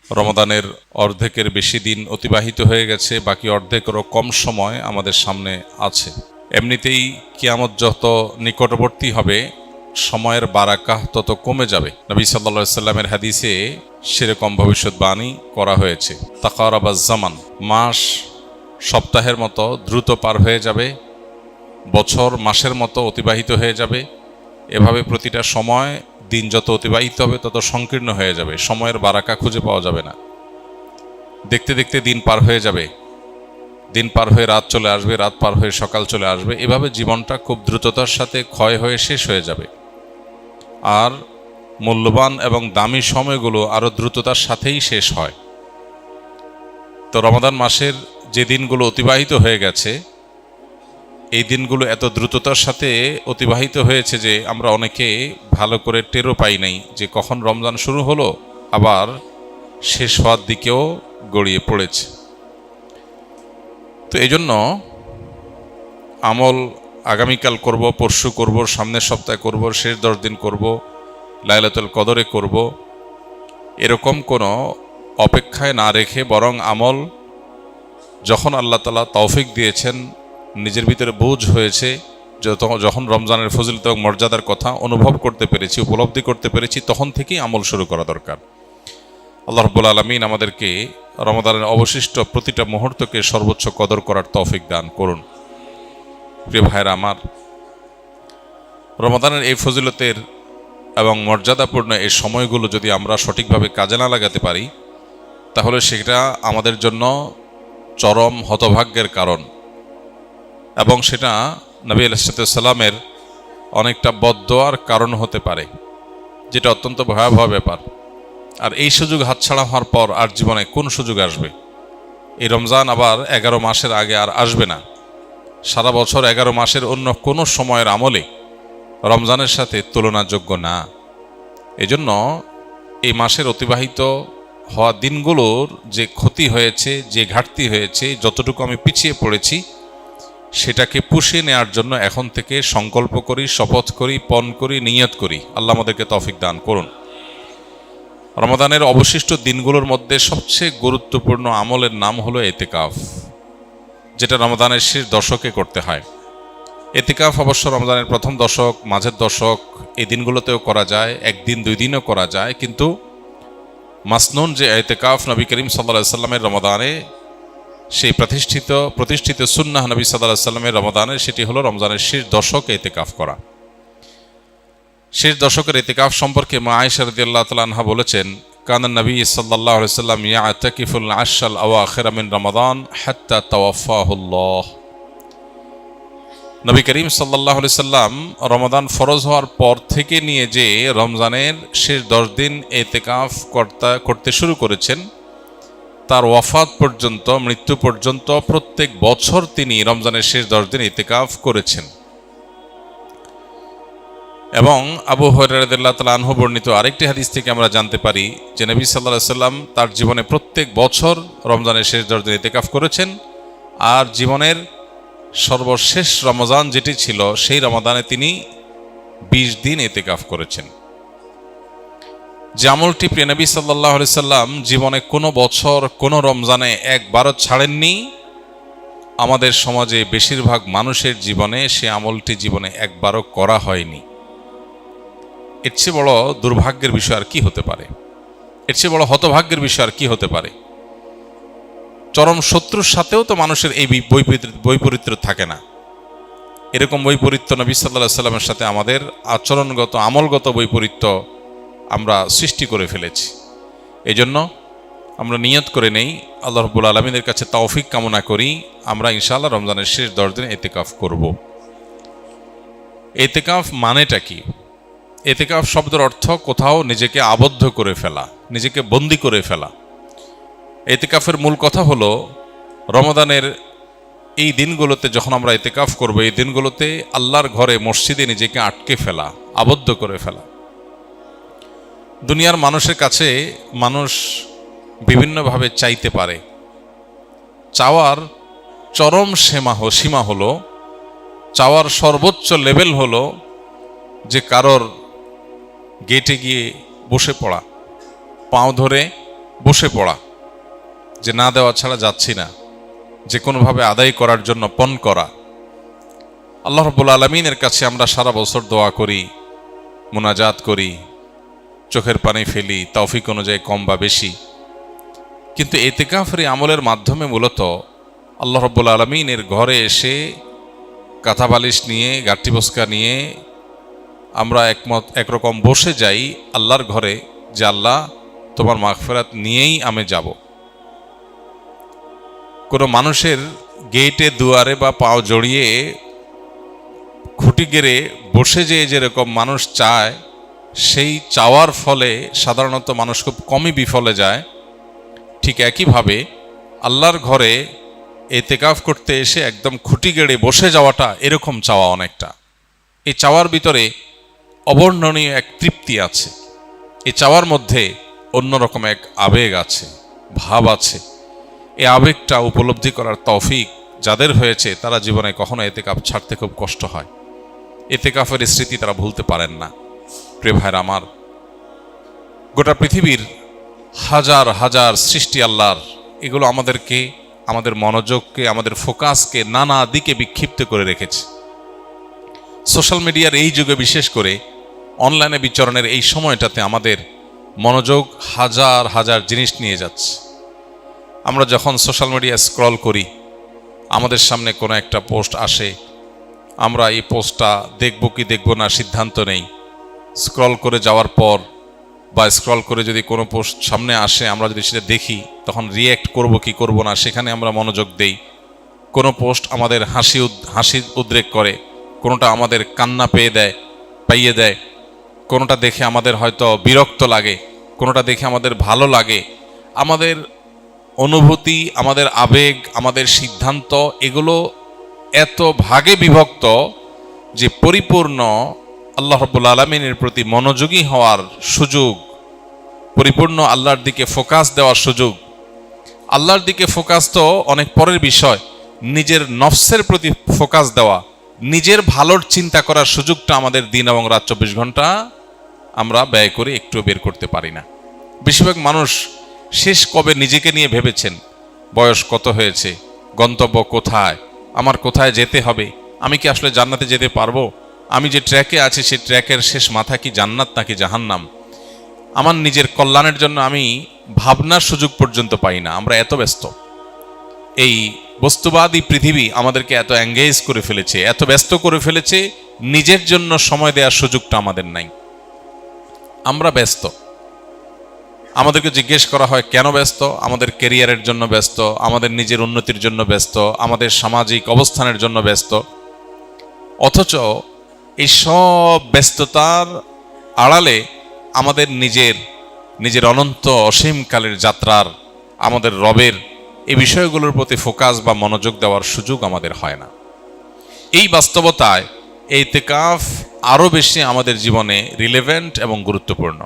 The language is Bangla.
রমাদানের অর্ধেকের বেশি দিন অতিবাহিত হয়ে গেছে, বাকি অর্ধেকেরও কম সময় আমাদের সামনে আছে। এমনিতেই কিয়ামত যত নিকটবর্তী হবে সময়ের বারাকাহ তত কমে যাবে। নবী সাল্লাল্লাহু আলাইহি সাল্লামের হাদিসে সেরকম ভবিষ্যৎবাণী করা হয়েছে। তাকারাবাজ জামান, মাস সপ্তাহের মতো দ্রুত পার হয়ে যাবে, বছর মাসের মতো অতিবাহিত হয়ে যাবে। এভাবে প্রতিটা সময় দিন যত অতিবাহিত হবে তত সংকীর্ণ হয়ে যাবে, সময়ের বারাকা খুঁজে পাওয়া যাবে না। দেখতে দেখতে দিন পার হয়ে যাবে, দিন পার হয়ে রাত চলে আসবে, রাত পার হয়ে সকাল চলে আসবে। এভাবে জীবনটা খুব দ্রুততার সাথে ক্ষয় হয়ে শেষ হয়ে যাবে। আর মূল্যবান এবং দামি সময়গুলো আরও দ্রুততার সাথেই শেষ হয়। তো রমাদান মাসের যে দিনগুলো অতিবাহিত হয়ে গেছে, এই দিনগুলো এত দ্রুততার সাথে অতিবাহিত হয়েছে যে আমরা অনেকে ভালো করে টেরও পাই নাই যে কখন রমজান শুরু হলো, আবার শেষ হওয়ার দিকেও গড়িয়ে পড়েছে। তো এই জন্য আমল আগামীকাল করব, পরশু করব, সামনের সপ্তাহে করব, শেষ 10 দিন করব, লাইলাতুল কদরে করব, এরকম কোনো অপেক্ষায় না রেখে বরং আমল যখন আল্লাহ তাআলা তৌফিক দিয়েছেন, নিজের ভিতরে বোঝ হয়েছে, যখন রমজানের ফজিলত এবং মর্যাদার কথা অনুভব করতে পেরেছি, উপলব্ধি করতে পেরেছি, তখন থেকেই আমল শুরু করা দরকার। আল্লাহ রাব্বুল আলামিন আমাদেরকে রমাদানের অবশিষ্ট প্রতিটা মুহূর্তকে সর্বোচ্চ কদর করার তৌফিক দান করুন। প্রিয় ভাইরা আমার, রমাদানের এই ফজিলতের এবং মর্যাদাপূর্ণ এই সময়গুলো যদি আমরা সঠিকভাবে কাজে না লাগাতে পারি, তাহলে সেটা আমাদের জন্য চরম হতভাগ্যের কারণ, এবং সেটা নবী আলাইহিস সালামের অনেকটা বদদোয়ার কারণ হতে পারে, যেটা অত্যন্ত ভয়াবহ ব্যাপার। আর এই সুযোগ হাতছাড়া হওয়ার পর আর জীবনে কোন সুযোগ আসবে? এই রমজান আবার 11 মাসের আগে আর আসবে না। সারা বছর 11 মাসের অন্য কোনো সময়ের আমলে রমজানের সাথে তুলনাযোগ্য না। এজন্য এই মাসের অতিবাহিত হওয়া দিনগুলোর যে ক্ষতি হয়েছে, যে ঘাটতি হয়েছে, যতটুকু আমি পিছিয়ে পড়েছি, সেটাকে পুষিয়ে নেওয়ার জন্য এখন থেকে সংকল্প করি, শপথ করি, পণ করি, নিয়ত করি। আল্লাহ আমাদেরকে তৌফিক দান করুন। রমাদানের অবশিষ্ট দিনগুলোর মধ্যে সবচেয়ে গুরুত্বপূর্ণ আমলের নাম হলো এতেকাফ, যেটা রমাদানের শেষ দশকে করতে হয়। এতেকাফ অবশ্য রমজানের প্রথম দশক, মাঝের দশক, এই দিনগুলোতেও করা যায়, একদিন 2 দিনও করা যায়। কিন্তু মাসনুন যে এতেকাফ নবী করিম সাল্লাল্লাহু আলাইহি সাল্লামের রমাদানে, সেই প্রতিষ্ঠিত সুন্নাহ নবী সাল্লাল্লাহু আলাইহি সাল্লামের রমাদানে, সেটি হলো রমজানের শেষ দশকে এতেকাফ করা। শেষ দশকের এতেকাফ সম্পর্কে মা আয়েশা রাদিয়াল্লাহু তাআলা আনহা বলেছেন, কানা নবী সাল্লাল্লাহু আলাইহি সাল্লাম ইয়াতাকিফুল আশরাল আওয়াখির মিন রমাদান হাত্তা তাওয়াফাহুল্লাহ। নবী করিম সাল্লাল্লাহু আলাইহি সাল্লাম রমাদান ফরজ হওয়ার পর থেকে নিয়ে যে রমজানের শেষ 10 দিন এতেকাফ করতে শুরু করেছেন, তার ওয়াফাত পর্যন্ত, মৃত্যু পর্যন্ত প্রত্যেক বছর তিনি রমজানের শেষ 10 দিন ইতিকাফ করেছেন। এবং আবু হুরায়রা রাদিয়াল্লাহু তাআলা আনহু বর্ণিত আরেকটি হাদিস থেকে আমরা জানতে পারি যে নবী সাল্লাল্লাহু আলাইহি সাল্লাম তার জীবনে প্রত্যেক বছর রমজানের শেষ 10 দিন ইতিকাফ করেছেন। আর জীবনের সর্বশেষ রমজান যেটি ছিল, সেই রমাদানে তিনি 20 দিন ইতিকাফ করেছেন। যে আমলটি প্রিয় নবী সাল্লাল্লাহু আলাইহি সাল্লাম জীবনে কোনো বছর, কোনো রমজানে একবারও ছাড়েননি, আমাদের সমাজে বেশিরভাগ মানুষের জীবনে সে আমলটি জীবনে একবারও করা হয়নি। এর চেয়ে বড় দুর্ভাগ্যের বিষয় আর কি হতে পারে? এর চেয়ে বড় হতভাগ্যের বিষয় আর কি হতে পারে? চরম শত্রুর সাথেও তো মানুষের এই বৈপরীত্য থাকে না। এরকম বৈপরীত্য নবী সাল্লাল্লাহু আলাইহি সাল্লামের সাথে আমাদের আচরণগত, আমলগত বৈপরীত্য আমরা সৃষ্টি করে ফেলেছি। এই জন্য আমরা নিয়ত করে নেই, আল্লাহ রাব্বুল আলামিনের কাছে তৌফিক কামনা করি, আমরা ইনশাআল্লাহ রমজানের শেষ 10 দিন ইতিকাফ করব। ইতিকাফ মানেটা কি? ইতিকাফ শব্দের অর্থ কোথাও নিজেকে আবদ্ধ করে ফেলা, নিজেকে বন্দী করে ফেলা। ইতিকাফের মূল কথা হলো রমাদানের এই দিনগুলোতে যখন আমরা ইতিকাফ করব, এই দিনগুলোতে আল্লাহর ঘরে, মসজিদে নিজেকে আটকে ফেলা, আবদ্ধ করে ফেলা। দুনিয়ার মানুষের কাছে মানুষ বিভিন্নভাবে চাইতে পারে। চাওয়ার চরম সীমা হলো, চাওয়ার সর্বোচ্চ লেভেল হলো যে কারোর গেটে গিয়ে বসে পড়া, পাও ধরে বসে পড়া, যে না দেওয়া ছাড়া যাচ্ছি না, যে কোনোভাবে আদায় করার জন্য পণ করা। আল্লাহ রাব্বুল আলামিনের কাছে আমরা সারা বছর দোয়া করি, মুনাজাত করি, চোখের পানি ফেলি তৌফিক অনুযায়ী কম বা বেশি, কিন্তু ইতিকাফের আমলের মাধ্যমে মূলত আল্লাহ রাব্বুল আলামিনের ঘরে এসে কাঁথা বালিশ নিয়ে, গাট্টি বস্কা নিয়ে আমরা একরকম বসে যাই আল্লাহর ঘরে, যে আল্লাহ তোমার মাগফিরাত নিয়েই আমি যাব। কোনো মানুষের গেটে দুয়ারে বা পাও জড়িয়ে খুঁটি গেড়ে বসে যেরকম মানুষ চায়, সেই চাওয়ার ফলে সাধারণত মানুষ খুব কমই বিফলে যায়। ঠিক একইভাবে আল্লাহর ঘরে ইতিকাফ করতে এসে একদম খুঁটি গেড়ে বসে যাওয়াটা এরকম চাওয়া অনেকটা। এই চাওয়ার ভিতরে অবর্ণনীয় এক তৃপ্তি আছে, এই চাওয়ার মধ্যে অন্যরকম এক আবেগ আছে, ভাব আছে। এই আবেগটা উপলব্ধি করার তৌফিক যাদের হয়েছে তারা জীবনে কখনো ইতিকাফ ছাড়তে খুব কষ্ট হয়, ইতিকাফের স্মৃতি তারা ভুলতে পারেন না। প্রিয় ভাইরা আমার, গোটা পৃথিবীর হাজার হাজার সৃষ্টি আল্লাহর, এগুলো আমাদেরকে, আমাদের মনোযোগকে, আমাদের ফোকাসকে নানা দিকে বিক্ষিপ্ত করে রেখেছে। সোশ্যাল মিডিয়ার এই যুগে, বিশেষ করে অনলাইনে বিচরণের এই সময়টাতে আমাদের মনোযোগ হাজার হাজার জিনিস নিয়ে যাচ্ছে। আমরা যখন সোশ্যাল মিডিয়া স্ক্রল করি, আমাদের সামনে কোনো একটা পোস্ট আসে, আমরা এই পোস্টটা দেখব কি দেখব না সিদ্ধান্ত নেই। স্ক্রল করে যাওয়ার পর বা স্ক্রল করে যদি কোনো পোস্ট সামনে আসে, আমরা যদি সেটা দেখি, তখন রিয়্যাক্ট করব কি করব না সেখানে আমরা মনোযোগ দেই। কোনো পোস্ট আমাদের হাসি উদ্রেক করে, কোনোটা আমাদের কান্না পাইয়ে দেয়, কোনোটা দেখে আমাদের হয়তো বিরক্ত লাগে, কোনোটা দেখে আমাদের ভালো লাগে। আমাদের অনুভূতি, আমাদের আবেগ, আমাদের সিদ্ধান্ত, এগুলো এত ভাগে বিভক্ত যে পরিপূর্ণ আল্লাহ রাব্বুল আলামিনের প্রতি মনোযোগী হওয়ার সুযোগ, পরিপূর্ণ আল্লাহর দিকে ফোকাস দেওয়ার সুযোগ, আল্লাহর দিকে ফোকাস তো অনেক পরের বিষয়, নিজের নফসের প্রতি ফোকাস দেওয়া, নিজের ভালোর চিন্তা করার সুযোগটা আমাদের দিন এবং রাত 24 ঘন্টা আমরা ব্যয় করে একটু বের করতে পারি না। বেশিরভাগ মানুষ শেষ কবে নিজেকে নিয়ে ভেবেছেন, বয়স কত হয়েছে, গন্তব্য কোথায়, আমার কোথায় যেতে হবে, আমি কি আসলে জান্নাতে যেতে পারবো, আমি যে ট্র্যাকে আছি সেই ট্র্যাকের শেষ মাথা কি জান্নাত নাকি জাহান্নাম, আমার নিজের কল্যাণের জন্য আমি ভাবনার সুযোগ পর্যন্ত পাই না। আমরা এত ব্যস্ত, এই বস্তুবাদী পৃথিবী আমাদেরকে এত এঙ্গেজ করে ফেলেছে, এত ব্যস্ত করে ফেলেছে, নিজের জন্য সময় দেওয়ার সুযোগটা আমাদের নাই। আমরা ব্যস্ত, আমাদেরকে জিজ্ঞেস করা হয় কেন ব্যস্ত, আমাদের ক্যারিয়ারের জন্য ব্যস্ত, আমাদের নিজের উন্নতির জন্য ব্যস্ত, আমাদের সামাজিক অবস্থানের জন্য ব্যস্ত। অথচ এই সব ব্যস্ততার আড়ালে আমাদের নিজের অনন্ত অসীমকালের যাত্রার, আমাদের রবের এই বিষয়গুলোর প্রতি ফোকাস বা মনোযোগ দেওয়ার সুযোগ আমাদের হয় না। এই বাস্তবতায় ইতিকাফ আরও বেশি আমাদের জীবনে রিলেভেন্ট এবং গুরুত্বপূর্ণ।